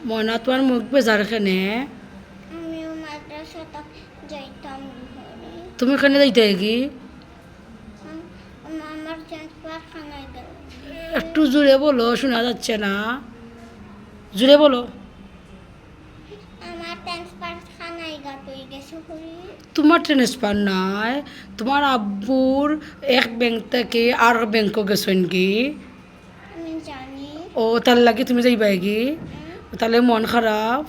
ময়না তোমার মুখ বেজার কেনে? আমিও মাদ্রাসাটা যাইতাম ঘরে। তুমি কেনে যাইতে কি? আমার ট্রান্সফারখানায় গেল। একটু জোরে বলো, শোনা যাচ্ছে না। জোরে বলো। আমার ট্রান্সফারখানায় হয়ে গেছে ঘরে। তোমার ট্রান্সফার নাই, তোমার আব্বুর এক ব্যাংক থেকে আর ব্যাংকও গেছেন কি? আমি জানি। ও তার লাগে তুমি যাইবা কি? উম, তাহলে মন খারাপ।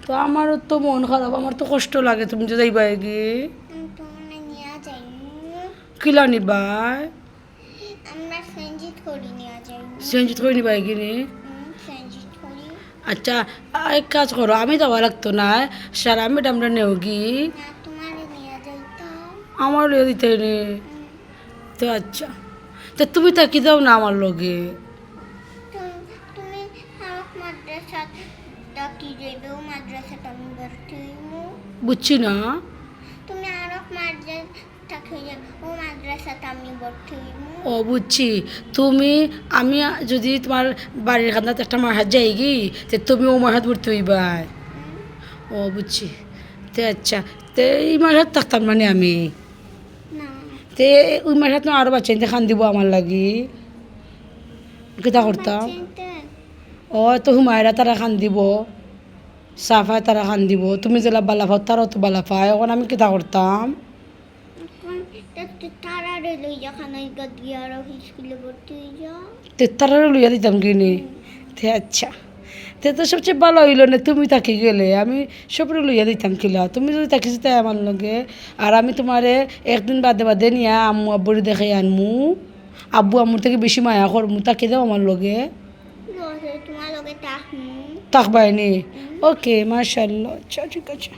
তো আমারও তো মন খারাপ, আমার তো কষ্ট লাগে, তুমি যে যাইবা কি? তোমার নিয়ে যাইনি। কিলা নিবাই? আমরা সঞ্জিত করি নিয়ে যাইনি। চেঞ্জ করে নিবাই কিনি? সঞ্জিত করি। আচ্ছা, এক কাজ করো, আমি যাওয়া লাগতো না, সারা ম্যাডামরা নেও কি? না তোমার নিয়ে যাইতাম। আমার লিয়ে দিতে নে। তো আচ্ছা, তো তুমি থাকি দাও না আমার লগে। তুমি আমার মাদ্রাসা ডাকি যাইবে, ও মাদ্রাসাটা আমি ভর্তি হইমু। বুঝছি না। তুমি আরো মাদ্রাসা থাকি যাবে, ও মাদ্রাসাটা আমি ভর্তি হইমু। ও বুঝছি, তুমি আমি যদি তোমার বাড়ির খান্দাতে একটা মাহাত যাই কি, তো তুমি ও মাহাত ভর্তি হইবাই। ও বুঝছি। তে আচ্ছা, তে এই মাসাত থাকতাম মানে আমি। না তে ওই মাসাত না আরও বাচ্চা খান দিব আমার লাগি, কিতা করতাম? চিনতে ও তো হুমায়রা তারা খান দিব, সাফায় তারা খান দিব, তুমি যেলা বালা পাও তারাও তো বালা পায়, এখন আমি কিতা করতাম? এখন তারারে লইয়া খানাই গিয়া আরো স্কুলে ভর্তি হয়ে যা। তে তারা লইয়া দিতাম কিনি। তে আচ্ছা, তে তো সবচেয়ে ভালো হইল না তুমি থাকি গেলে, আমি সবরে লইয়া দিতাম কিলা, তুমি যদি থাকিস তাই আমার লগে। আর আমি তোমারে একদিন বাদে বাদে নিয়া আম্মু আব্বুরে দেখে আনমু, আব্বু আম্মুর থেকে বেশি মায়া করমু, তাকে দাও আমার লগে। তোমার লগে তাহমু। থাকবাই নি? ওকে, মাশাআল্লাহ, আচ্ছা ঠিক আছে।